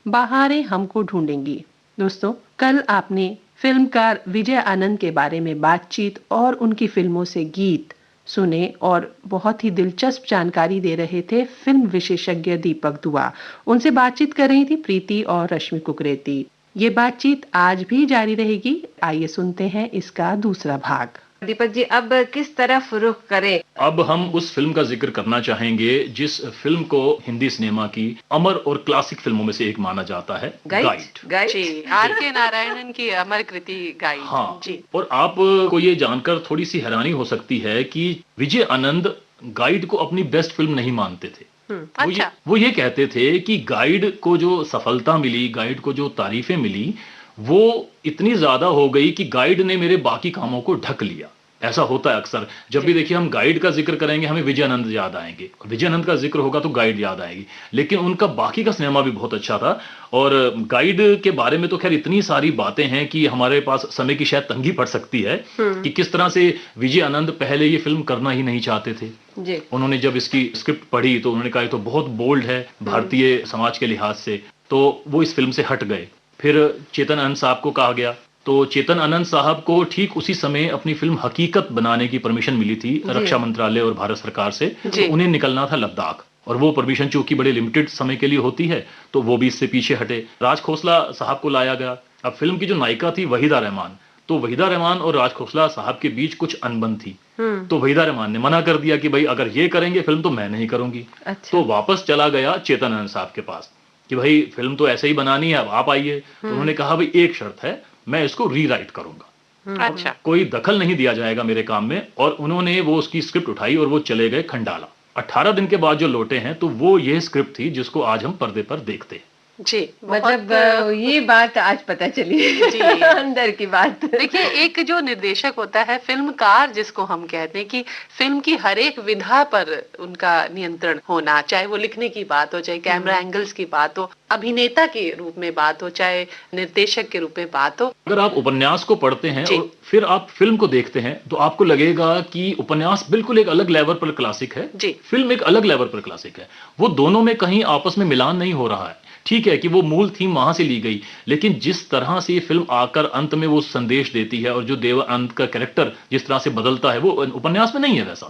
बहारें हमको ढूंढेंगी। दोस्तों, कल आपने फिल्मकार विजय आनंद के बारे में बातचीत और उनकी फिल्मों से गीत सुने और बहुत ही दिलचस्प जानकारी दे रहे थे फिल्म विशेषज्ञ दीपक दुआ। उनसे बातचीत कर रही थी प्रीति और रश्मि कुकरेती। ये बातचीत आज भी जारी रहेगी। आइए सुनते हैं इसका दूसरा भाग। दीपक जी, अब किस तरफ रुख करें? अब हम उस फिल्म का जिक्र करना चाहेंगे जिस फिल्म को हिंदी सिनेमा की अमर और क्लासिक फिल्मों में से एक माना जाता है, गाइड। जी, आर.के. नारायणन की अमर कृति गाइड। हाँ जी। और आपको ये जानकर थोड़ी सी हैरानी हो सकती है कि विजय आनंद गाइड को अपनी बेस्ट फिल्म नहीं मानते थे। अच्छा। वो ये कहते थे कि गाइड को जो सफलता मिली, गाइड को जो तारीफें मिली, वो इतनी ज्यादा हो गई कि गाइड ने मेरे बाकी कामों को ढक लिया। ऐसा होता है अक्सर, जब भी देखिए हम गाइड का जिक्र करेंगे हमें विजय आनंद याद आएंगे, विजय आनंद का जिक्र होगा तो गाइड याद आएगी। लेकिन उनका बाकी का सिनेमा भी बहुत अच्छा था और गाइड के बारे में तो खैर इतनी सारी बातें हैं कि हमारे पास समय की शायद तंगी पड़ सकती है कि किस तरह से विजय आनंद पहले ये फिल्म करना ही नहीं चाहते थे। जी। उन्होंने जब इसकी स्क्रिप्ट पढ़ी तो उन्होंने कहा ये तो बहुत बोल्ड है भारतीय समाज के लिहाज से, तो वो इस फिल्म से हट गए। फिर चेतन आनंद साहब को कहा गया, तो चेतन आनंद साहब को ठीक उसी समय अपनी फिल्म हकीकत बनाने की परमिशन मिली थी रक्षा मंत्रालय और भारत सरकार से। तो उन्हें निकलना था लद्दाख और वो परमिशन चूंकि बड़े लिमिटेड समय के लिए होती है तो वो भी इससे पीछे हटे। राज खोसला साहब को लाया गया। अब फिल्म की जो नायिका थी वहीदा रहमान, तो वहीदा रहमान और राज खोसला साहब के बीच कुछ अनबन थी। तो वहीदा रहमान ने मना कर दिया कि भाई अगर ये करेंगे फिल्म तो मैं नहीं करूंगी। तो वापस चला गया चेतन आनंद साहब के पास कि भाई फिल्म तो ऐसे ही बनानी है, अब आप आइए। तो उन्होंने कहा भाई एक शर्त है, मैं इसको रीराइट करूंगा। अच्छा। कोई दखल नहीं दिया जाएगा मेरे काम में। और उन्होंने वो उसकी स्क्रिप्ट उठाई और वो चले गए खंडाला। 18 दिन के बाद जो लौटे हैं तो वो ये स्क्रिप्ट थी जिसको आज हम पर्दे पर देखते हैं। जी, मतलब ये बात आज पता चली जी। अंदर की बात। देखिए, एक जो निर्देशक होता है, फिल्मकार जिसको हम कहते हैं, कि फिल्म की हर एक विधा पर उनका नियंत्रण होना, चाहे वो लिखने की बात हो, चाहे कैमरा एंगल्स की बात हो, अभिनेता के रूप में बात हो, चाहे निर्देशक के रूप में बात हो। अगर आप उपन्यास को पढ़ते हैं और फिर आप फिल्म को देखते हैं तो आपको लगेगा कि उपन्यास बिल्कुल एक अलग लेवल पर क्लासिक है, फिल्म एक अलग लेवल पर क्लासिक है। वो दोनों में कहीं आपस में मिलान नहीं हो रहा है। ठीक है कि वो मूल थीम वहां से ली गई, लेकिन जिस तरह से ये फिल्म आकर अंत में वो संदेश देती है और जो देवानंद का कैरेक्टर जिस तरह से बदलता है वो उपन्यास में नहीं है वैसा।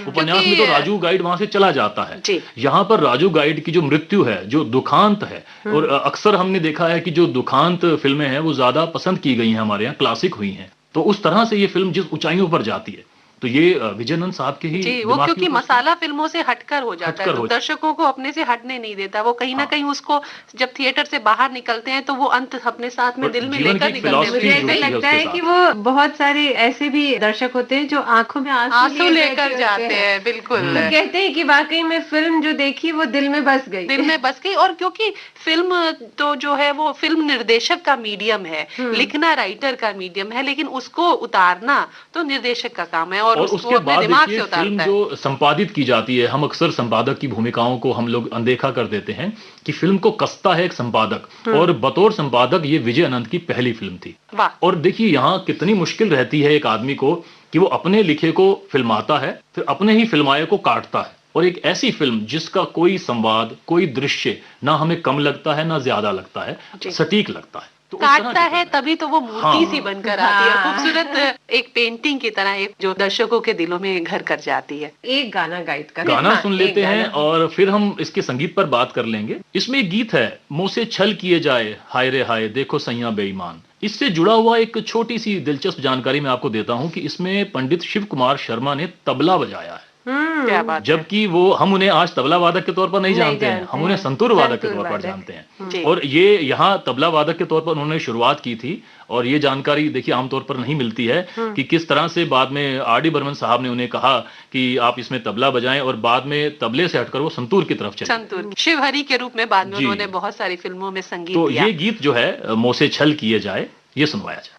उपन्यास में तो राजू गाइड वहां से चला जाता है। यहाँ पर राजू गाइड की जो मृत्यु है, जो दुखांत है, और अक्सर हमने देखा है कि जो दुखांत फिल्में हैं वो ज्यादा पसंद की गई हैं, हमारे यहाँ क्लासिक हुई हैं। तो उस तरह से ये फिल्म जिस ऊंचाइयों पर जाती है तो ये विजय आनंद साहब के ही वो क्योंकि मसाला फिल्मों से हटकर हो जाता है, तो दर्शकों को अपने से हटने नहीं देता। वो कहीं ना कहीं उसको जब थिएटर से बाहर निकलते हैं तो वो अंत अपने साथ में दिल में लेकर निकलते हैं। मुझे ऐसा लगता है कि वो बहुत सारे ऐसे भी दर्शक होते हैं जो आंखों में आंसू लेकर जाते हैं। बिल्कुल, तो कहते हैं कि वाकई में फिल्म जो देखी वो दिल में बस गई। और क्योंकि फिल्म तो जो है वो फिल्म निर्देशक का मीडियम है, लिखना राइटर का मीडियम है, लेकिन उसको उतारना तो निर्देशक का काम है। और उसके बाद देखिए फिल्म जो संपादित की जाती है, हम अक्सर संपादक की भूमिकाओं को हम लोग अनदेखा कर देते हैं कि फिल्म को कसता है एक संपादक, और बतौर संपादक ये विजय आनंद की पहली फिल्म थी। और देखिए यहाँ कितनी मुश्किल रहती है एक आदमी को कि वो अपने लिखे को फिल्माता है, फिर अपने ही फिल्माए को काटता है। और एक ऐसी फिल्म जिसका कोई संवाद, कोई दृश्य ना हमें कम लगता है ना ज्यादा लगता है, सटीक लगता है, तो काटता है तभी तो वो मूर्ति सी बनकर आती है, खूबसूरत एक पेंटिंग की तरह, एक जो दर्शकों के दिलों में घर कर जाती है। एक गाना गाइड का गाना सुन लेते हैं और फिर हम इसके संगीत पर बात कर लेंगे। इसमें एक गीत है, मुंह से छल किए जाए हाय रे हाय देखो सैया बेईमान। इससे जुड़ा हुआ एक छोटी सी दिलचस्प जानकारी मैं आपको देता हूं कि इसमें पंडित शिव कुमार शर्मा ने तबला बजाया है। क्या बात, जबकि वो हम उन्हें आज तबला वादक के तौर पर नहीं जानते हैं, हम उन्हें संतूर वादक के तौर पर जानते हैं। और ये यहाँ तबला वादक के तौर पर उन्होंने शुरुआत की थी। और ये जानकारी देखिए आमतौर पर नहीं मिलती है कि किस तरह से बाद में आर.डी. बर्मन साहब ने उन्हें कहा कि आप इसमें तबला बजाएं, और बाद में तबले से हटकर वो संतूर की तरफ चले। संतूर शिवहरी के रूप में बाद में उन्होंने बहुत सारी फिल्मों में संगीत दिया। तो ये गीत जो है मुंह से छल किए जाए, ये सुनवाया जाए।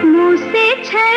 मुंह से छल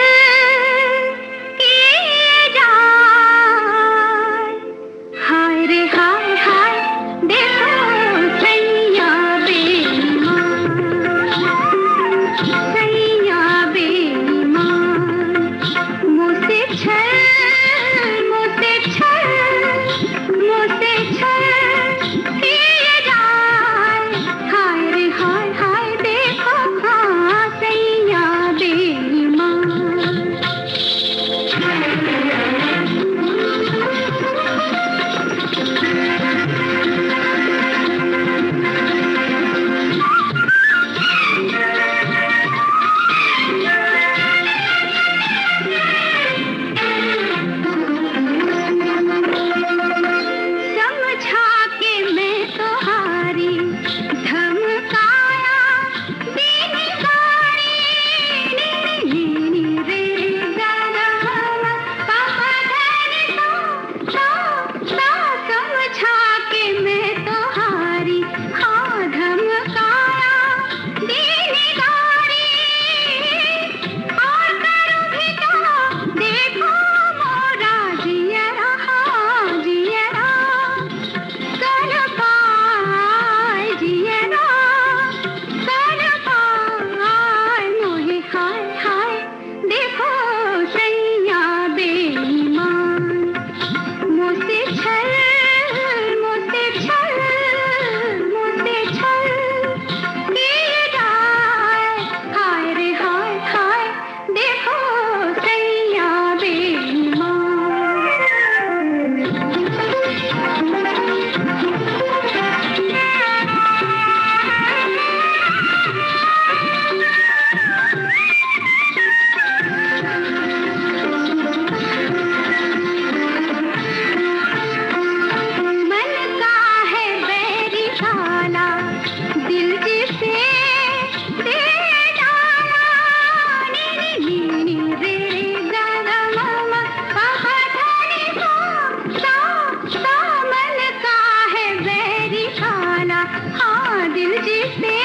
हाँ दिल जिसे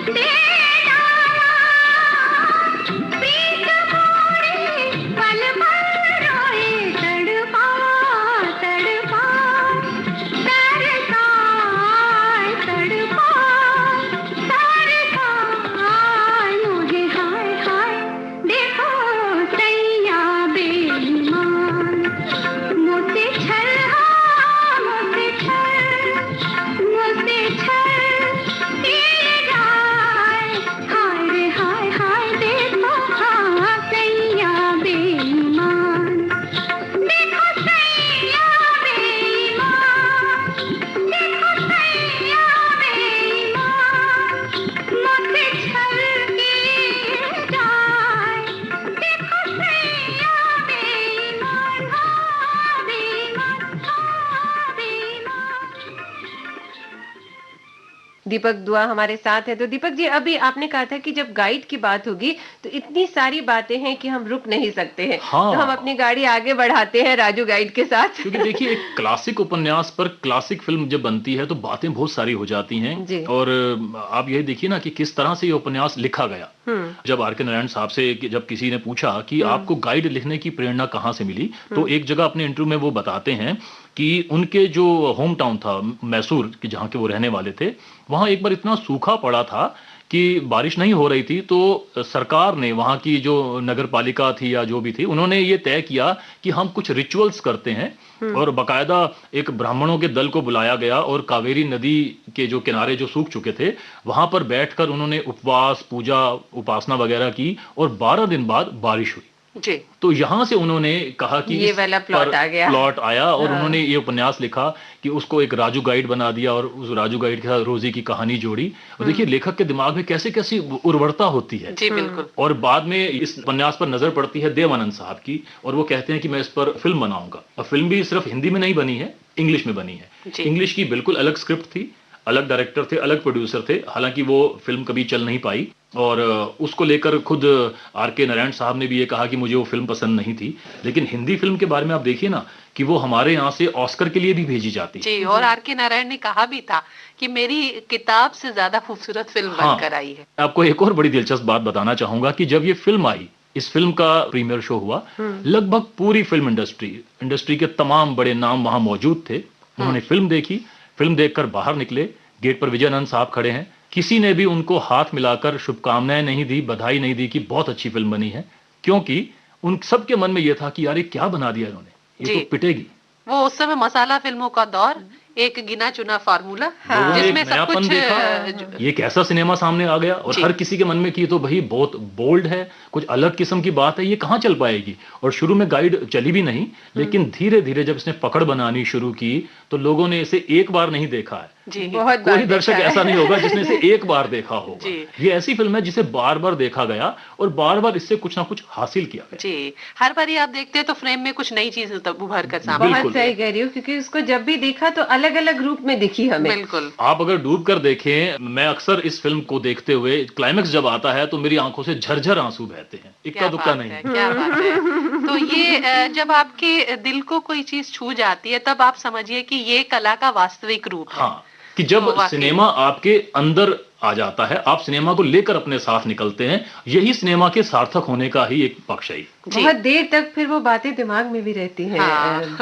दे डाला, प्रीत मोरे पल पल रोए, तड़पा तड़पा तरसाए, तड़पा तरसाए मोहे, हाय हाय देखो सैया बेईमान, मुझसे छल, हाँ मुझसे छल, मुझसे छल किए जाए, हाय रे हाय हाय देखो हाँ सैया बेईमान, देखो सैया बेईमान, देखो सैया बेईमान, मुझसे छल किए जाए, देखो सैया बेईमान, हाँ बेईमान, हाँ बेईमान। दीपक दुआ हमारे साथ है। तो दीपक जी, अभी आपने कहा था कि जब गाइड की बात होगी तो इतनी सारी बातें हैं कि हम रुक नहीं सकते हैं। हाँ। तो हम अपनी गाड़ी आगे बढ़ाते हैं राजू गाइड के साथ। क्योंकि देखिए, एक क्लासिक उपन्यास पर क्लासिक फिल्म जब बनती है तो बातें बहुत सारी हो जाती हैं। जी। और आप यही देखिए ना कि किस तरह से ये उपन्यास लिखा गया। जब आर के नारायण साहब से जब किसी ने पूछा कि आपको गाइड लिखने की प्रेरणा कहाँ से मिली, तो एक जगह अपने इंटरव्यू में वो बताते हैं कि उनके जो होम टाउन था मैसूर, कि जहाँ के वो रहने वाले थे, वहाँ एक बार इतना सूखा पड़ा था कि बारिश नहीं हो रही थी। तो सरकार ने, वहाँ की जो नगर पालिका थी या जो भी थी, उन्होंने ये तय किया कि हम कुछ रिचुअल्स करते हैं। और बकायदा एक ब्राह्मणों के दल को बुलाया गया और कावेरी नदी के जो किनारे जो सूख चुके थे, वहां पर बैठकर उन्होंने उपवास, पूजा, उपासना वगैरह की और 12 दिन बाद बारिश हुई। जी। तो यहां से उन्होंने कहा कि ये वाला प्लॉट आ गया। प्लॉट आया और हाँ। उन्होंने ये उपन्यास लिखा कि उसको एक राजू गाइड बना दिया और उस राजू गाइड के साथ रोजी की कहानी जोड़ी। और देखिए लेखक के दिमाग में कैसे कैसी उर्वरता होती है। जी बिल्कुल। और बाद में इस उपन्यास पर नजर पड़ती है देव आनंद साहब की, और वो कहते हैं कि मैं इस पर फिल्म बनाऊंगा। और फिल्म भी सिर्फ हिंदी में नहीं बनी है, इंग्लिश में बनी है। इंग्लिश की बिल्कुल अलग स्क्रिप्ट थी, अलग डायरेक्टर थे, अलग प्रोड्यूसर थे। हालांकि वो फिल्म कभी चल नहीं पाई और उसको लेकर खुद आर के नारायण साहब ने भी ये कहा कि मुझे वो फिल्म पसंद नहीं थी। लेकिन हिंदी फिल्म के बारे में आप देखिए ना कि वो हमारे यहाँ से ऑस्कर के लिए भी भेजी जाती है। जी, और आर के नारायण ने कहा भी था कि मेरी किताब से ज्यादा खूबसूरत फिल्म बनकर आई है। आपको एक और बड़ी दिलचस्प बात बताना चाहूंगा कि जब ये फिल्म आई, इस फिल्म का प्रीमियर शो हुआ, लगभग पूरी फिल्म इंडस्ट्री के तमाम बड़े नाम वहां मौजूद थे। उन्होंने फिल्म देखी, फिल्म देखकर बाहर निकले, गेट पर विजय आनंद साहब खड़े हैं, किसी ने भी उनको हाथ मिलाकर शुभकामनाएं नहीं दी, बधाई नहीं दी कि बहुत अच्छी फिल्म बनी है, क्योंकि उन सबके मन में यह था कि यार ये क्या बना दिया इन्होंने, ये तो पिटेगी। वो उस समय मसाला फिल्मों का दौर, एक गिना चुना फार्मूला, लोगों ने जिसमें एक सब नयापन कुछ देखा, ये कैसा सिनेमा सामने आ गया। और हर किसी के मन में कि ये तो भाई बहुत बोल्ड है, कुछ अलग किस्म की बात है, ये कहाँ चल पाएगी। और शुरू में गाइड चली भी नहीं, लेकिन धीरे धीरे जब इसने पकड़ बनानी शुरू की तो लोगों ने इसे एक बार नहीं देखा है। जी, बहुत कोई बार दर्शक देखा है। ऐसा नहीं होगा जिसने इसे एक बार देखा होगा। ये ऐसी फिल्म है जिसे बार बार देखा गया और बार बार इससे कुछ ना कुछ हासिल किया गया। जी, हर बार आप देखते हैं तो फ्रेम में कुछ नई चीज उभर कर सामने। बहुत सही कह रही हो, क्योंकि उसको जब भी देखा तो अलग अलग रूप में दिखी हमें। बिल्कुल। आप अगर डूब कर देखें, मैं अक्सर इस फिल्म को देखते हुए क्लाइमेक्स जब आता है तो मेरी आंखों से झरझर आंसू बहते हैं, इक्का दुक्का नहीं। क्या बात है। तो ये जब आपके दिल को कोई चीज छू जाती है तब आप समझिए कि ये कला का वास्तविक रूप है। हाँ, कि जब सिनेमा आपके अंदर आ जाता है, आप सिनेमा को लेकर अपने साथ निकलते हैं, यही सिनेमा के सार्थक होने का ही एक पक्ष है। बहुत देर तक फिर वो बातें दिमाग में भी रहती हैं।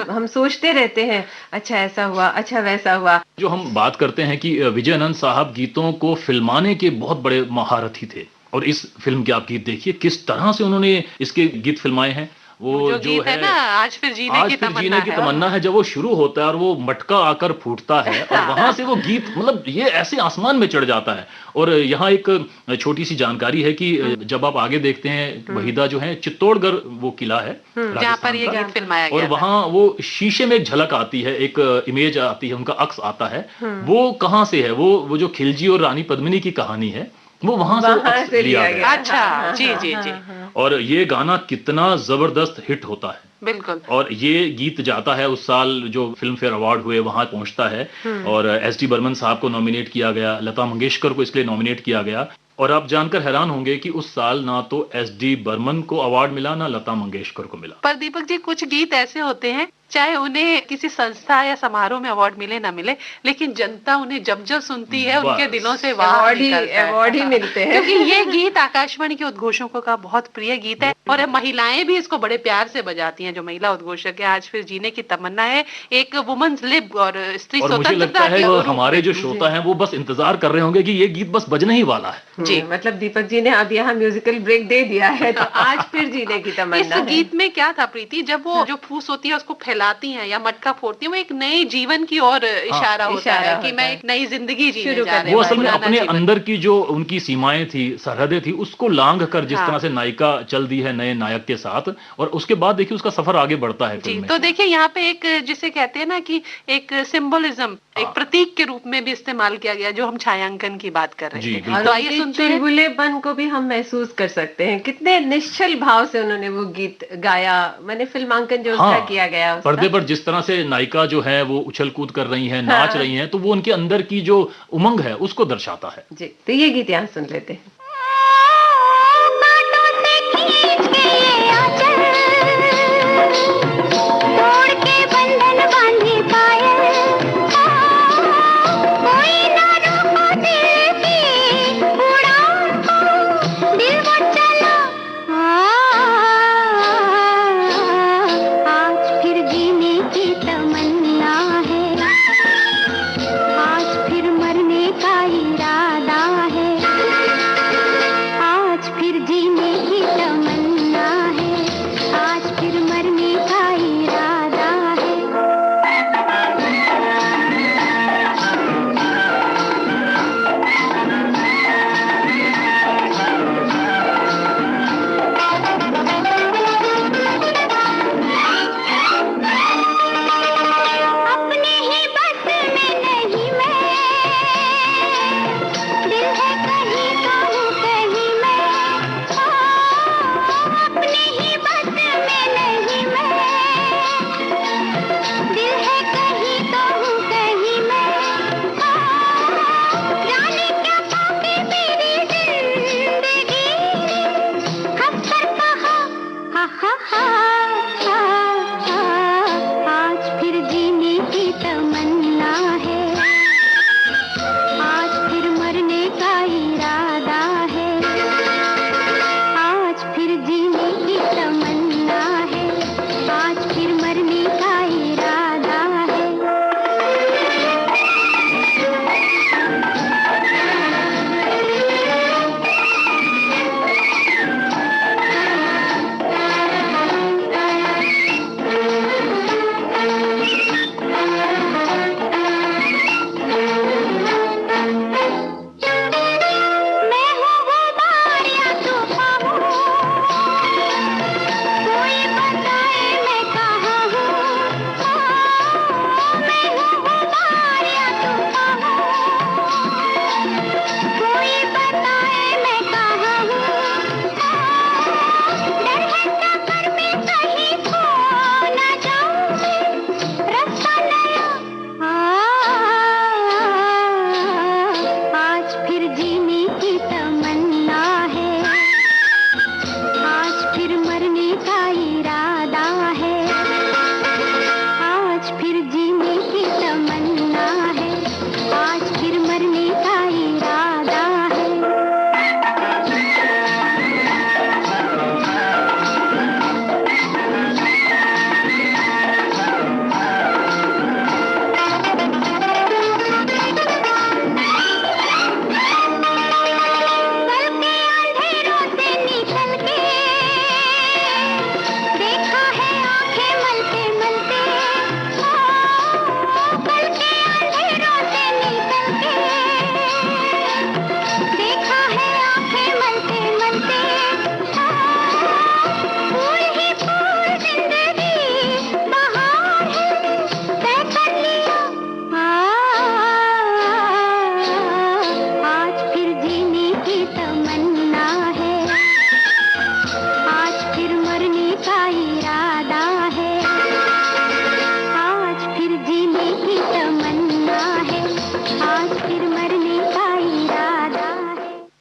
हम सोचते रहते हैं, अच्छा ऐसा हुआ, अच्छा वैसा हुआ। जो हम बात करते हैं कि विजय आनंद साहब गीतों को फिल्माने के बहुत बड़े महारथी थे, और इस फिल्म के आप गीत देखिए किस तरह से उन्होंने इसके गीत फिल्माए हैं। वो जो गीत है ना, आज फिर जीने की तमन्ना है, जब वो शुरू होता है और वो मटका आकर फूटता है और वहां से वो गीत, मतलब ये ऐसे आसमान में चढ़ जाता है। और यहाँ एक छोटी सी जानकारी है कि जब आप आगे देखते हैं, वहीदा जो है चित्तौड़गढ़ वो किला है जहाँ पर ये गीत फिल्माया गया, और वहां वो शीशे में एक झलक आती है, एक इमेज आती है, उनका अक्स आता है। वो कहाँ से है? वो जो खिलजी और रानी पद्मिनी की कहानी है, वो वहां से लिया गया। अच्छा, जी जी जी। और ये गाना कितना जबरदस्त हिट होता है। बिल्कुल। और ये गीत जाता है उस साल जो फिल्म फेयर अवार्ड हुए वहां पहुंचता है, और एस.डी. बर्मन साहब को नॉमिनेट किया गया, लता मंगेशकर को इसके लिए नॉमिनेट किया गया। और आप जानकर हैरान होंगे कि उस साल ना तो एस.डी. बर्मन को अवार्ड मिला, ना लता मंगेशकर को मिला। पर दीपक जी, कुछ गीत ऐसे होते हैं चाहे उन्हें किसी संस्था या समारोह में अवार्ड मिले ना मिले, लेकिन जनता उन्हें जब जब सुनती है उनके बस। दिलों से वाह निकलता है। अवार्ड ही मिलते हैं। क्योंकि ये गीत आकाशवाणी के उद्घोषकों का बहुत प्रिय गीत है और महिलाएं भी इसको बड़े प्यार से बजाती हैं। जो महिला उद्घोषक है, आज फिर जीने की तमन्ना है, एक वुमेन्स लिब और स्त्री और मुझे लगता स्वतंत्रता है के वो रूप हमारे में। जो श्रोता हैं वो बस इंतजार कर रहे होंगे कि ये गीत बस बजने ही वाला है। जी। मतलब दीपक जी ने अब यहाँ म्यूजिकल ब्रेक दे दिया है, तो आज फिर जीने की इस तमन्ना है। गीत में क्या था प्रीति, जब वो जो फूस होती है उसको फैलाती हैं या मटका फोड़ती हैं, वो एक नए जीवन की ओर इशारा होता इशारा है कि होता मैं है। एक नई जिंदगी जीने शुरू जा करने रही वो हूँ, असल में पुराना अपने जीवन। अंदर की जो उनकी सीमाएं थी, सरहदें थी, उसको लांघ कर जिस हाँ। तरह से नायिका चल दी है नए नायक के साथ, और उसके बाद देखिए उसका सफर आगे बढ़ता है जी, फिल्म में। तो देखिए यहाँ पे एक जिसे कहते हैं ना कि एक सिंबलिज्म, एक हाँ। प्रतीक के रूप में भी इस्तेमाल किया गया, जो हम छायांकन की बात कर रहे जी, थे। बिल्कुल। तो आइए सुनते हैं। चुलबुलेपन को भी हम महसूस कर सकते हैं, कितने निश्चल भाव से उन्होंने वो गीत गाया। मैंने फिल्मांकन जो उसका हाँ, किया गया उसका। पर्दे पर जिस तरह से नायिका जो है वो उछल कूद कर रही है, नाच हाँ। रही हैं, तो वो उनके अंदर की जो उमंग है उसको दर्शाता है। जी, तो ये गीत यहाँ सुन लेते हैं। बातों से खींच के ये आंचल, तोड़ के बंधन बांधी पायल, कोई ना रोको दिल की उड़ान को, दिल वो चला। आज फिर जीने की तमन्ना है, आज फिर मरने का इरादा है।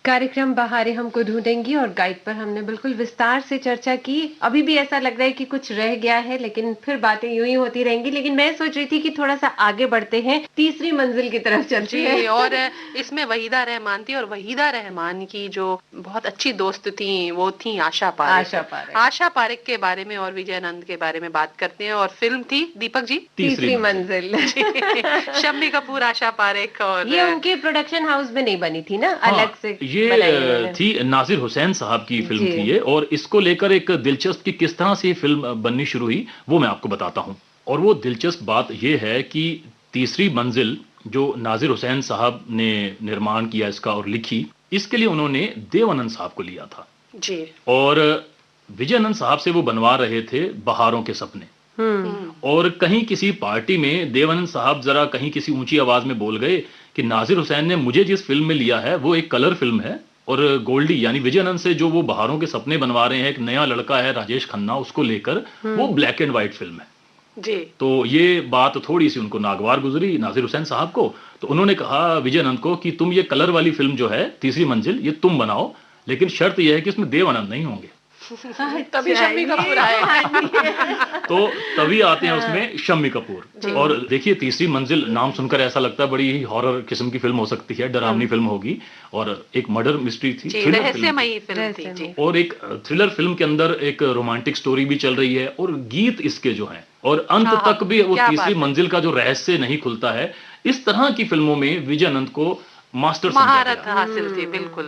कार्यक्रम बहारें हमको ढूंढेंगी और गाइड पर हमने बिल्कुल विस्तार से चर्चा की। अभी भी ऐसा लग रहा है कि कुछ रह गया है, लेकिन फिर बातें यूं ही होती रहेंगी। लेकिन मैं सोच रही थी कि थोड़ा सा आगे बढ़ते हैं, तीसरी मंजिल की तरफ चलते हैं। जी, और इसमें वहीदा रहमान थी, और वहीदा रहमान की जो बहुत अच्छी दोस्त थी वो थी आशा पारेख। आशा पारेख के बारे में और विजय आनंद के बारे में बात करते हैं। और फिल्म थी, दीपक जी, तीसरी मंजिल। शम्मी कपूर, आशा पारेख। और ये उनके प्रोडक्शन हाउस में नहीं बनी थी ना, हाँ, अलग से ये थी नाजिर हुसैन साहब की फिल्म थी ये। और इसको लेकर एक दिलचस्प कि किस तरह से ये फिल्म बननी शुरू हुई वो मैं आपको बताता हूँ। और वो दिलचस्प बात ये है कि तीसरी मंजिल जो नाजिर हुसैन साहब ने निर्माण किया इसका और लिखी, इसके लिए उन्होंने देव आनंद साहब को लिया था जी। और विजय आनंद साहब से वो बनवा रहे थे बहारों के सपने। और कहीं किसी पार्टी में देवानंद साहब जरा कहीं किसी ऊंची आवाज में बोल गए कि नाजिर हुसैन ने मुझे जिस फिल्म में लिया है वो एक कलर फिल्म है, और गोल्डी यानी विजय आनंद से जो वो बहारों के सपने बनवा रहे हैं, एक नया लड़का है राजेश खन्ना, उसको लेकर वो ब्लैक एंड व्हाइट फिल्म है जी। तो ये बात थोड़ी सी उनको नागवार गुजरी नाजिर हुसैन साहब को। तो उन्होंने कहा विजय आनंद को कि तुम ये कलर वाली फिल्म जो है तीसरी मंजिल, ये तुम बनाओ, लेकिन शर्त यह है कि इसमें देव आनंद नहीं होंगे। तभी शम्मी कपूर आए। तो तभी आते हैं उसमें शम्मी कपूर। और देखिए, तीसरी मंजिल नाम सुनकर ऐसा लगता है बड़ी ही हॉरर किस्म की फिल्म हो सकती है, डरावनी फिल्म होगी, और एक मर्डर मिस्ट्री थी, रहस्यमयी फिल्म थी जी। और एक थ्रिलर फिल्म के अंदर एक रोमांटिक स्टोरी भी चल रही है, और गीत इसके जो हैं, और अंत तक भी वो तीसरी मंजिल का जो रहस्य नहीं खुलता है। इस तरह की फिल्मों में विजय आनंद को मास्टर महारत हासिल थी, बिल्कुल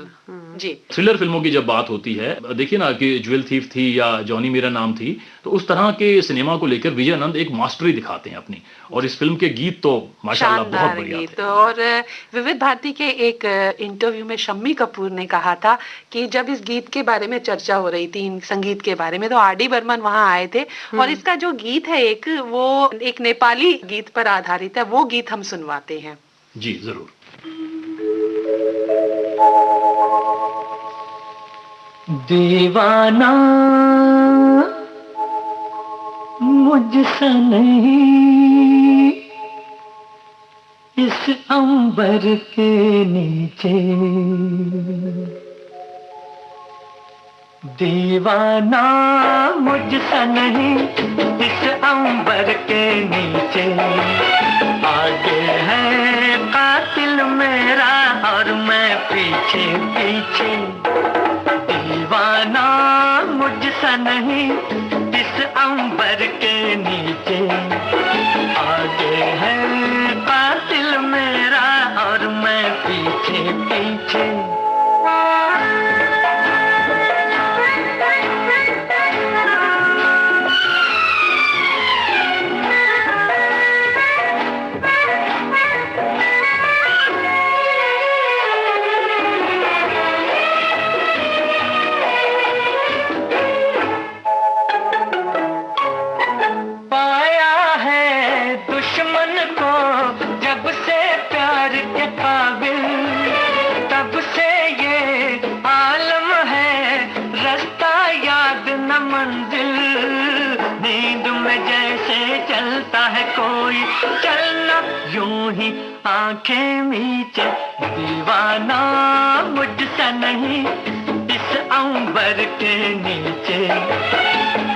जी। थ्रिलर फिल्मों की जब बात होती है, देखिए ना कि ज्वेल थीफ थी या जॉनी मेरा नाम थी, तो उस तरह के सिनेमा को लेकर विजय आनंद एक मास्टरी दिखाते हैं अपनी। और इस फिल्म के गीत तो माशाल्लाह बहुत बढ़िया थे। और विविध भारती के एक इंटरव्यू में शम्मी कपूर ने कहा था कि जब इस गीत के बारे में चर्चा हो रही थी, संगीत के बारे में, तो आर डी बर्मन वहां आए थे, और इसका जो गीत है वो एक नेपाली गीत पर आधारित है। वो गीत हम सुनवाते हैं जी, जरूर। दीवाना मुझसे नहीं, इस अंबर के नीचे दीवाना मुझसे नहीं, इस अंबर के नीचे आगे है कातिल मेरा और मैं पीछे पीछे। दीवाना मुझसे नहीं, इस अंबर के नीचे आगे है कातिल मेरा और मैं पीछे पीछे। चलना यूं ही आंखें मीचे। दीवाना मुझसे नहीं, इस अंबर के नीचे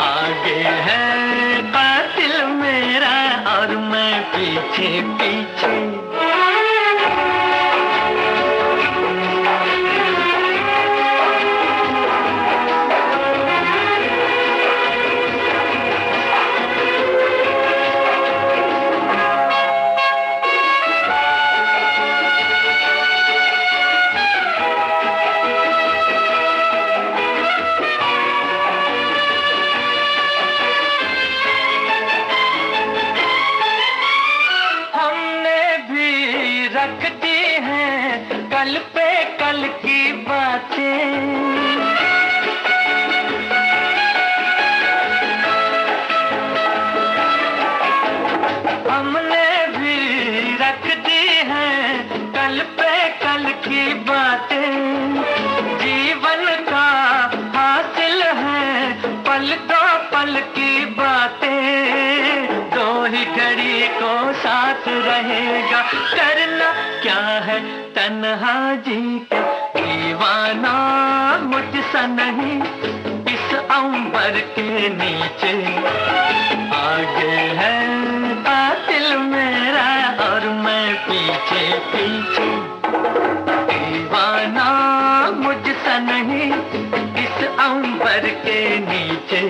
आगे है कातिल मेरा और मैं पीछे पीछे। रहेगा करना क्या है तन्हा जी के। दीवाना मुझसा नहीं इस अंबर के नीचे, आगे है कातिल मेरा और मैं पीछे पीछे, दीवाना मुझसा नहीं इस अंबर के नीचे।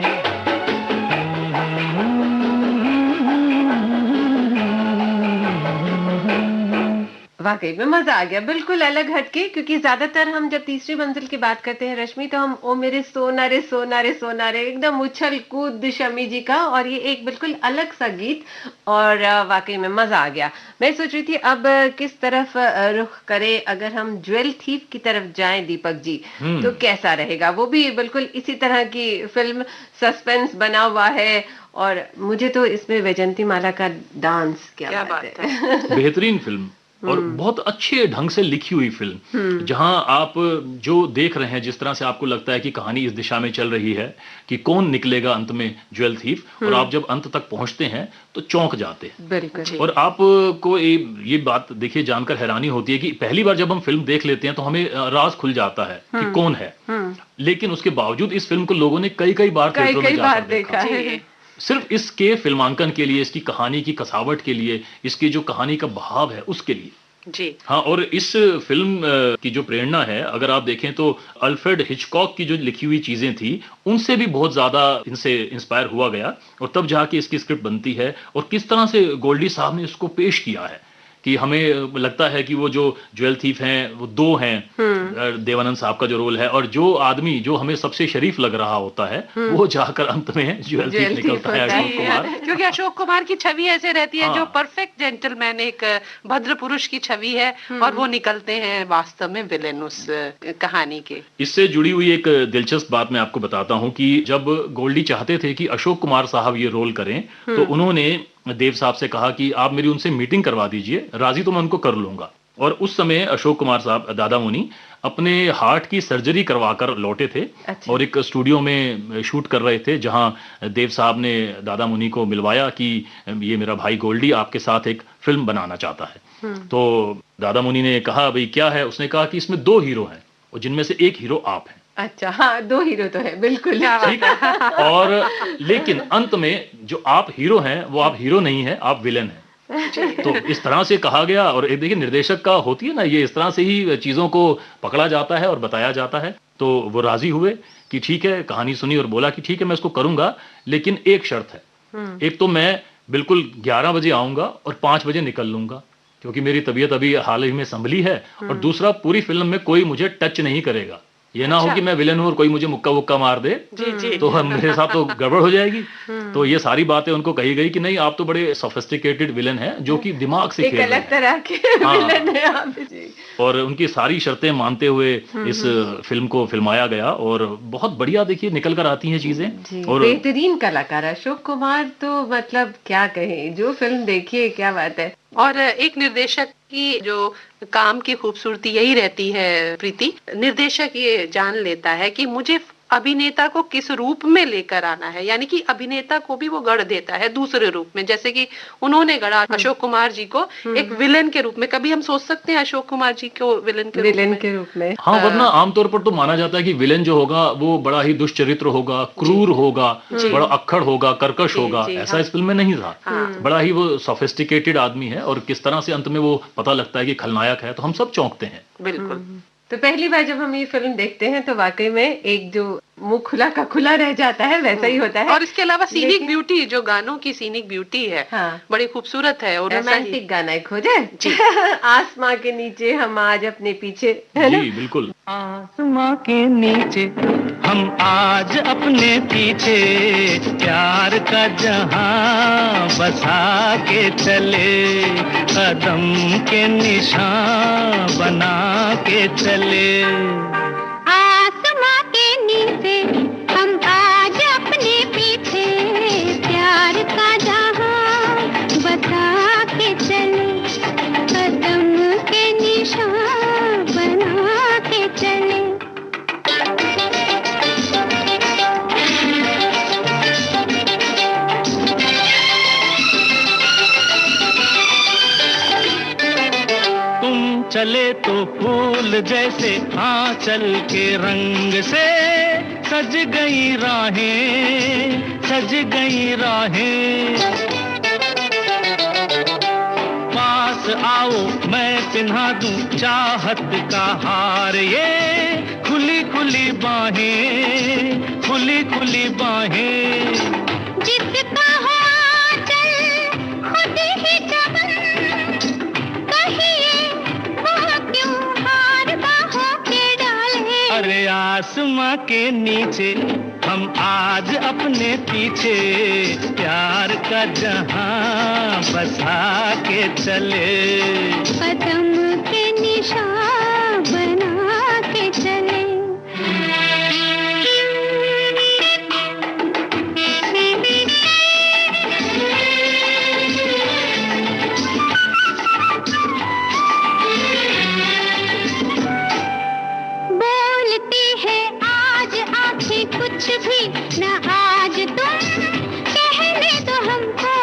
वाकई में मजा आ गया, बिल्कुल अलग हटके, क्योंकि ज्यादातर हम जब तीसरी मंजिल की बात करते हैं रश्मि, तो हम ओ मेरे सोना रे सोना रे सोना रे, एकदम उछल कूद शमी जी का, और ये एक बिल्कुल अलग सा गीत, और वाकई में मजा आ गया। मैं सोच रही थी अब किस तरफ रुख करे, अगर हम ज्वेल थीफ की तरफ जाएं दीपक जी, तो कैसा रहेगा? वो भी बिल्कुल इसी तरह की फिल्म, सस्पेंस बना हुआ है, और मुझे तो इसमें वैजंती माला का डांस, क्या बात है। बेहतरीन फिल्म और बहुत अच्छे ढंग से लिखी हुई फिल्म, जहां आप जो देख रहे हैं, जिस तरह से आपको लगता है कि कहानी इस दिशा में चल रही है कि कौन निकलेगा अंत में ज्वेल थीफ, और आप जब अंत तक पहुंचते हैं तो चौंक जाते हैं। बिल्कुल। और आपको ये बात देखिए जानकर हैरानी होती है कि पहली बार जब हम फिल्म देख लेते हैं तो हमें राज खुल जाता है कि कौन है, लेकिन उसके बावजूद इस फिल्म को लोगों ने कई बार थिएटरों में जाकर देखा है, सिर्फ इसके फिल्मांकन के लिए, इसकी कहानी की कसावट के लिए, इसकी जो कहानी का बहाव है उसके लिए। जी हाँ, और इस फिल्म की जो प्रेरणा है, अगर आप देखें तो अल्फ्रेड हिचकॉक की जो लिखी हुई चीजें थी, उनसे भी बहुत ज्यादा इनसे इंस्पायर हुआ गया, और तब जाके इसकी स्क्रिप्ट बनती है। और किस तरह से गोल्डी साहब ने इसको पेश किया है कि हमें लगता है कि वो जो ज्वेल थीफ हैं वो दो हैं, देवानंद साहब का जो रोल है, और जो आदमी जो हमें सबसे शरीफ लग रहा होता है वो जाकर अंत में ज्वेल थीफ निकलता है, अशोक कुमार। क्योंकि अशोक कुमार की छवि ऐसे रहती है, जो परफेक्ट जेंटलमैन, एक भद्र पुरुष की छवि है, और वो निकलते हैं वास्तव में विलेन उस कहानी के। इससे जुड़ी हुई एक दिलचस्प बात मैं आपको बताता हूँ कि जब गोल्डी चाहते थे कि अशोक कुमार साहब ये रोल करें, तो उन्होंने देव साहब से कहा कि आप मेरी उनसे मीटिंग करवा दीजिए, राजी तो मैं उनको कर लूंगा। और उस समय अशोक कुमार साहब, दादा मुनि, अपने हार्ट की सर्जरी करवाकर लौटे थे। अच्छा। और एक स्टूडियो में शूट कर रहे थे, जहां देव साहब ने दादा मुनि को मिलवाया कि ये मेरा भाई गोल्डी आपके साथ एक फिल्म बनाना चाहता है। तो दादा मुनि ने कहा भाई क्या है? उसने कहा कि इसमें 2 हीरो हैं और जिनमें से एक हीरो आप हैं। अच्छा, हाँ, 2 हीरो तो है, बिल्कुल। ठीक है। और लेकिन अंत में जो आप हीरो हैं वो आप हीरो नहीं है, आप विलेन हैं। तो इस तरह से कहा गया। और एक देखिए, निर्देशक का होती है ना, ये इस तरह से ही चीजों को पकड़ा जाता है और बताया जाता है। तो वो राजी हुए कि ठीक है, कहानी सुनी और बोला कि ठीक है मैं इसको करूंगा, लेकिन एक शर्त है। एक तो मैं बिल्कुल 11 बजे आऊंगा और 5 बजे निकल लूंगा, क्योंकि मेरी तबीयत अभी हाल ही में संभली है। और दूसरा, पूरी फिल्म में कोई मुझे टच नहीं करेगा। ये ना हो कि मैं विलेन हूं और कोई मुझे मुक्का वुक्का मार दे, तो मेरे साथ तो गड़बड़ हो जाएगी। तो ये सारी बातें उनको कही गई कि नहीं, आप तो बड़े सोफिस्टिकेटेड विलेन हैं, जो कि दिमाग से खेल रहे हैं। एक अलग तरह के विलेन हैं आप। जी। और उनकी सारी शर्तें मानते हुए इस फिल्म को फिल्माया गया, और बहुत बढ़िया देखिए निकल कर आती हैं चीजें। और बेहतरीन कलाकार अशोक कुमार, तो मतलब क्या कहें, जो फिल्म देखिए क्या बात है। और एक निर्देशक की जो काम की खूबसूरती यही रहती है प्रीति, निर्देशक ये जान लेता है कि मुझे अभिनेता को किस रूप में लेकर आना है, यानी कि अभिनेता को भी वो गढ़ देता है दूसरे रूप में। जैसे कि उन्होंने गढ़ा अशोक कुमार जी को एक विलेन के रूप में। कभी हम सोच सकते हैं अशोक कुमार जी को विलेन के रूप में? हाँ, वरना आमतौर पर तो माना जाता है कि विलेन जो होगा वो बड़ा ही दुष्चरित्र होगा, क्रूर होगा, बड़ा अक्खड़ होगा, कर्कश होगा। ऐसा इस फिल्म में नहीं था। बड़ा ही वो सोफिस्टिकेटेड आदमी है, और किस तरह से अंत में वो पता लगता है कि खलनायक है, तो हम सब चौंकते हैं। बिल्कुल। तो पहली बार जब हम ये फिल्म देखते हैं तो वाकई में एक जो मुंह खुला का खुला रह जाता है, वैसा ही होता है। और इसके अलावा सीनिक ब्यूटी, जो गानों की सीनिक ब्यूटी है, बड़ी खूबसूरत है। और रोमांटिक गाना एक हो जाए। आसमां के नीचे हम आज अपने पीछे, है ना? जी बिल्कुल। आसमां के नीचे हम आज अपने पीछे, प्यार का जहां बसा के चले, कदम के निशान बना के चले। आसमां के नीचे हम आज अपने पीछे, प्यार का जहां बता के चले, कदम के निशान बना के चले। चले तो फूल जैसे आंचल के रंग से सज गई राहें, सज गई राहें। पास आओ मैं पिन्हा दूं चाहत का हार, ये खुली खुली बाहें, खुली खुली बाहें। जिसका हो आंचल खुद ही चमन, कहिए वो क्यों हार बाहों के डाले। अरे आसमां के नीचे हम आज अपने पीछे प्यार का जहां बसा के चले। कदम के निशान बना के चले। बोलती है आज आंखें कुछ भी न आज तुम, कहने दो हमको,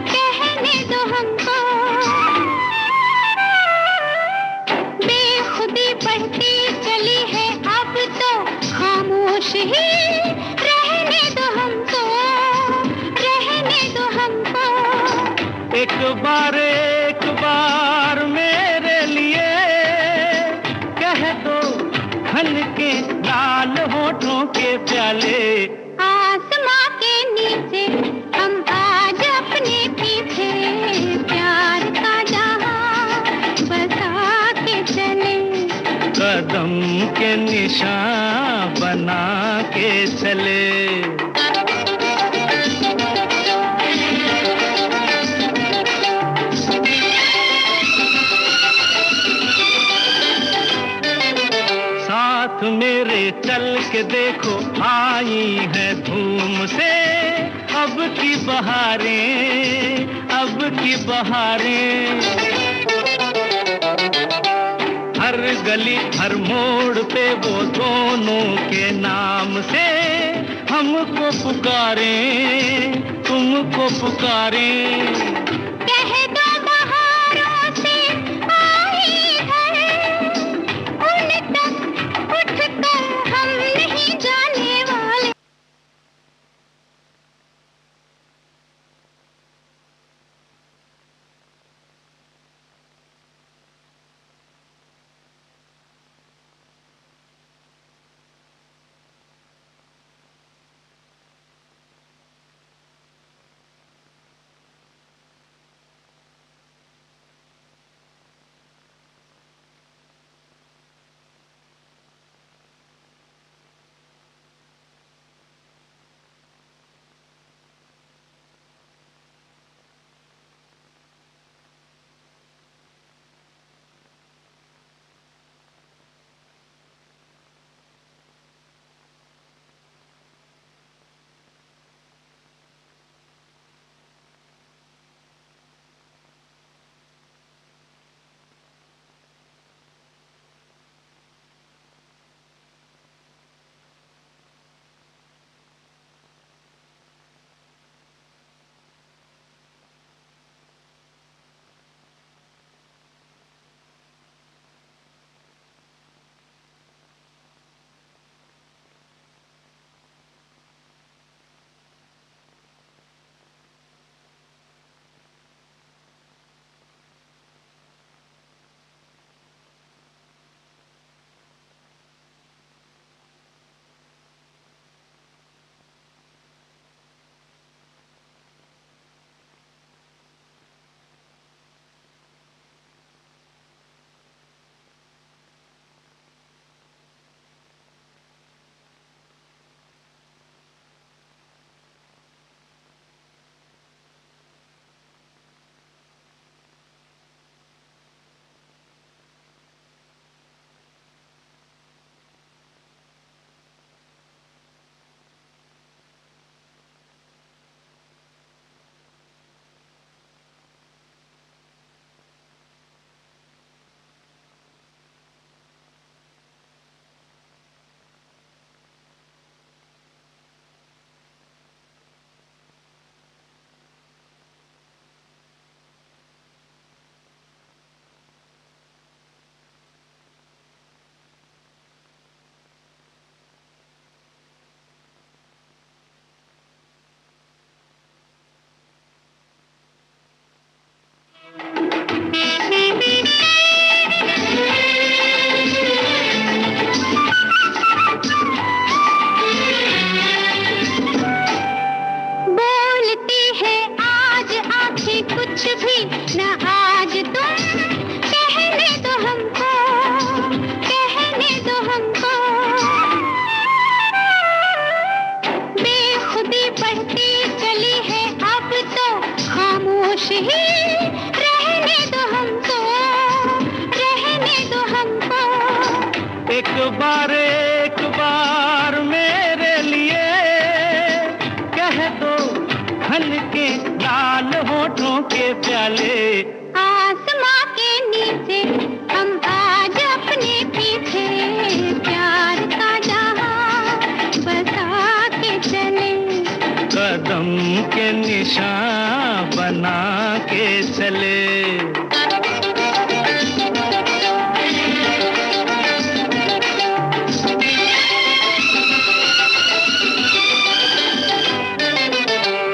कहने दो हमको। बेखुदी बढ़ती चली है अब तो खामोश ही रहने दो हमको, रहने दो हमको। एक बार मेरे लिए कह दो हन के लाल होठों के प्याले। आसमां के नीचे हम आज अपने पीछे प्यार का जहां बसा के चले। कदम के निशान बना के चले। साथ मेरे चल के देखो आई है धूम से अब की बहारें, अब की बहारें। हर गली हर मोड़ पे वो दोनों के नाम से हमको पुकारें, तुमको पुकारें। कह दो बहारों से आई है, उन तक उठकर हम नहीं जाने वाले। एक बार मेरे लिए कह दो, हल्के लाल होठों के प्याले। आसमां के नीचे हम आज अपने पीछे प्यार का जहां बसा के चले, कदम के निशान बना के चले।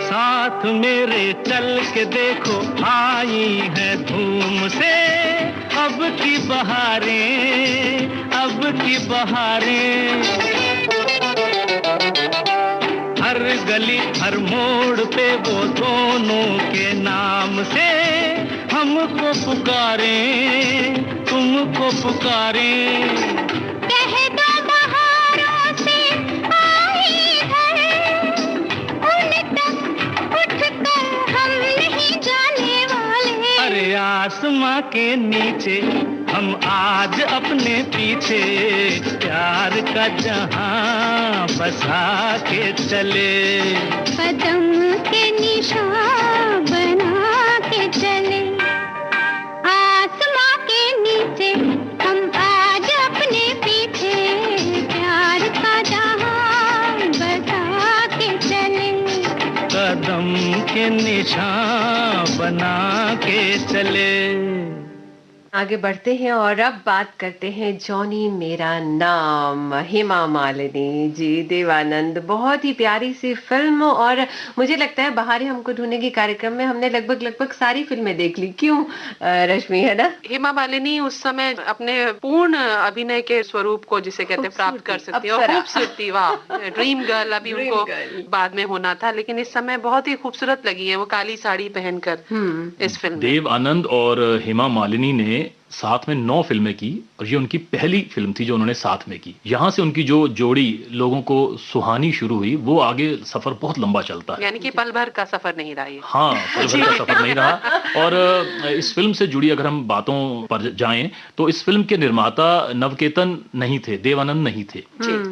साथ मेरे चल के देखो, आई है धूम से अब की बहारें, अब की बहारें। हर गली हर मोड़ पे वो दोनों के नाम से हमको पुकारें, तुमको पुकारें। कह दो बहारों से आई है, उन तक उठकर हम नहीं जाने वाले। अरे आसमां के नीचे हम आज अपने पीछे प्यार का जहां बसा के चले, कदम के निशान बना के चले। आसमां के नीचे हम आज अपने पीछे प्यार का जहां बसा के चले, कदम के निशान बना के चले। आगे बढ़ते हैं और अब बात करते हैं जॉनी मेरा नाम, हेमा मालिनी जी, देवानंद। बहुत ही प्यारी सी फिल्म, और मुझे लगता है बहारें हमको ढूंढेंगे कार्यक्रम में हमने लगभग सारी फिल्में देख ली। क्यों रश्मि, है ना? हेमा मालिनी उस समय अपने पूर्ण अभिनय के स्वरूप को जिसे कहते हैं प्राप्त कर सकती है, और अप्सरा। खूबसूरती, वाह, ड्रीम गर्ल अभी ड्रीम उनको गर्ल। बाद में होना था, लेकिन इस समय बहुत ही खूबसूरत लगी है वो काली साड़ी पहनकर इस फिल्म में। देव आनंद और हेमा मालिनी ने साथ में 9 फिल्में की, और ये उनकी पहली फिल्म थी जो उन्होंने साथ में की। यहाँ से उनकी जो जोड़ी लोगों को सुहानी शुरू हुई, वो आगे सफर बहुत लंबा चलता है। यानी कि पल भर का सफर नहीं रहा ये। हाँ, पल भर का सफर नहीं रहा। और इस फिल्म से जुड़ी अगर हम बातों पर जाएं तो इस फिल्म के निर्माता नवकेतन नहीं थे, देवानंद नहीं थे।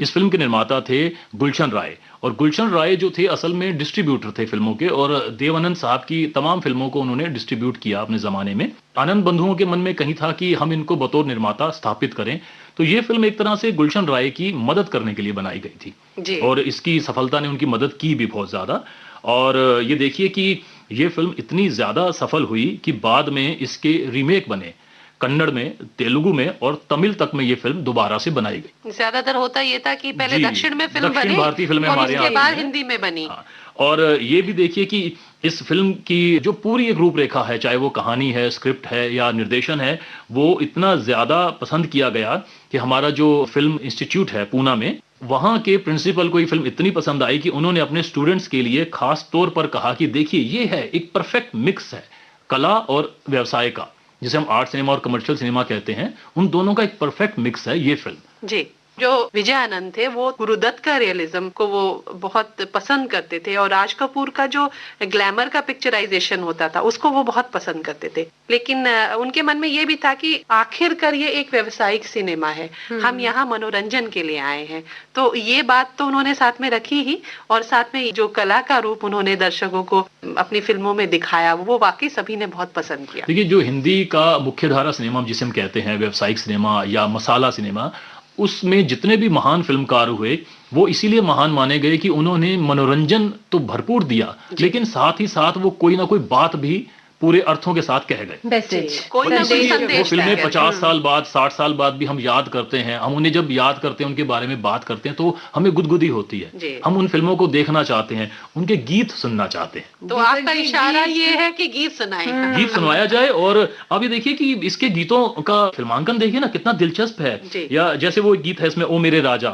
इस फिल्म के निर्माता थे गुलशन राय, और गुलशन राय जो थे असल में डिस्ट्रीब्यूटर थे फिल्मों के, और देवानंद साहब की तमाम फिल्मों को उन्होंने डिस्ट्रीब्यूट किया अपने जमाने में। आनंद बंधुओं के मन में कहीं था कि हम इनको बतौर निर्माता स्थापित करें, तो ये फिल्म एक तरह से गुलशन राय की मदद करने के लिए बनाई गई थी जी। और इसकी सफलता ने उनकी मदद की भी बहुत ज्यादा। और ये देखिए कि ये फिल्म इतनी ज्यादा सफल हुई कि बाद में इसके रीमेक बने, कन्नड़ में, तेलुगु में और तमिल तक में ये फिल्म दोबारा से बनाई गई। ज्यादातर होता ये था कि पहले जी, दक्षिण में फिल्म दक्षिण बनी भारतीय फिल्में और हमारे उसके यहाँ बाद बनी। हिंदी में बनी। हाँ, और ये भी देखिए कि इस फिल्म की जो पूरी एक रूपरेखा है, चाहे वो कहानी है, स्क्रिप्ट है या निर्देशन है, वो इतना ज्यादा पसंद किया गया कि हमारा जो फिल्म इंस्टीट्यूट है पूना में, वहां के प्रिंसिपल को ये फिल्म इतनी पसंद आई कि उन्होंने अपने स्टूडेंट्स के लिए खास तौर पर कहा कि देखिए ये है एक परफेक्ट मिक्स है कला और व्यवसाय का, जिसे हम आर्ट सिनेमा और कमर्शियल सिनेमा कहते हैं, उन दोनों का एक परफेक्ट मिक्स है ये फिल्म। जी, जो विजय आनंद थे वो गुरुदत्त का रियलिज्म को वो बहुत पसंद करते थे, और राज कपूर का जो ग्लैमर का पिक्चराइजेशन होता था उसको वो बहुत पसंद करते थे। लेकिन उनके मन में ये भी था कि आखिरकार ये एक व्यावसायिक सिनेमा है, हम यहाँ मनोरंजन के लिए आए हैं। तो ये बात तो उन्होंने साथ में रखी ही, और साथ में जो कला का रूप उन्होंने दर्शकों को अपनी फिल्मों में दिखाया वो वाकई सभी ने बहुत पसंद किया। देखिए, जो हिंदी का मुख्यधारा सिनेमा जिसे हम कहते हैं, व्यावसायिक सिनेमा या मसाला सिनेमा, उसमें जितने भी महान फिल्मकार हुए वो इसीलिए महान माने गए कि उन्होंने मनोरंजन तो भरपूर दिया, लेकिन साथ ही साथ वो कोई ना कोई बात भी पूरे अर्थों के साथ कह गए। मैसेज, कोई ना कोई वो संदेश फिल्में था। 50 साल बाद, 60 साल बाद भी हम याद करते हैं। हम उन्हें जब याद करते हैं, उनके बारे में बात करते हैं, तो हमें गुदगुदी होती जी। है। हम उन फिल्मों को देखना चाहते हैं, उनके गीत सुनना चाहते हैं। तो आपका इशारा ये है कि गीत सुनाए। गीत सुनवाया जाए। और अब ये देखिए कि इसके गीतों का फिल्मांकन देखिए ना, कितना दिलचस्प है। जी। या जैसे वो गीत है इसमें, ओ मेरे राजा,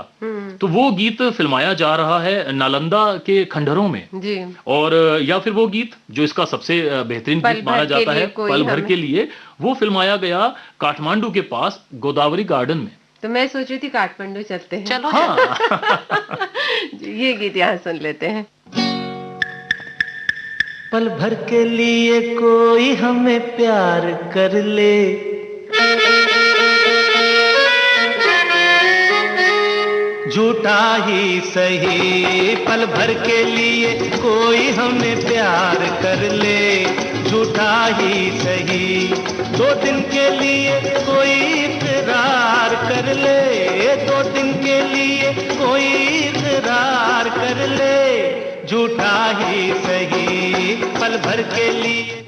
तो वो गीत फिल्माया जा रहा है नालंदा के खंडहरों में। जी। और या फिर वो गीत जो इसका सबसे बेहतरीन पल गीत भर माना के जाता लिए है, कोई पल भर हमें- के लिए, वो फिल्माया गया काठमांडू के पास गोदावरी गार्डन में। तो मैं सोच रही थी काठमांडू चलते हैं। चलो हाँ। ये गीत यहाँ सुन लेते हैं। पल भर के लिए कोई हमें प्यार कर ले, झूठा ही सही पल भर के लिए कोई हमें प्यार कर ले, झूठा ही सही 2 दिन के लिए कोई इकरार कर ले, 2 दिन के लिए कोई इकरार कर ले, झूठा ही सही पल भर के लिए।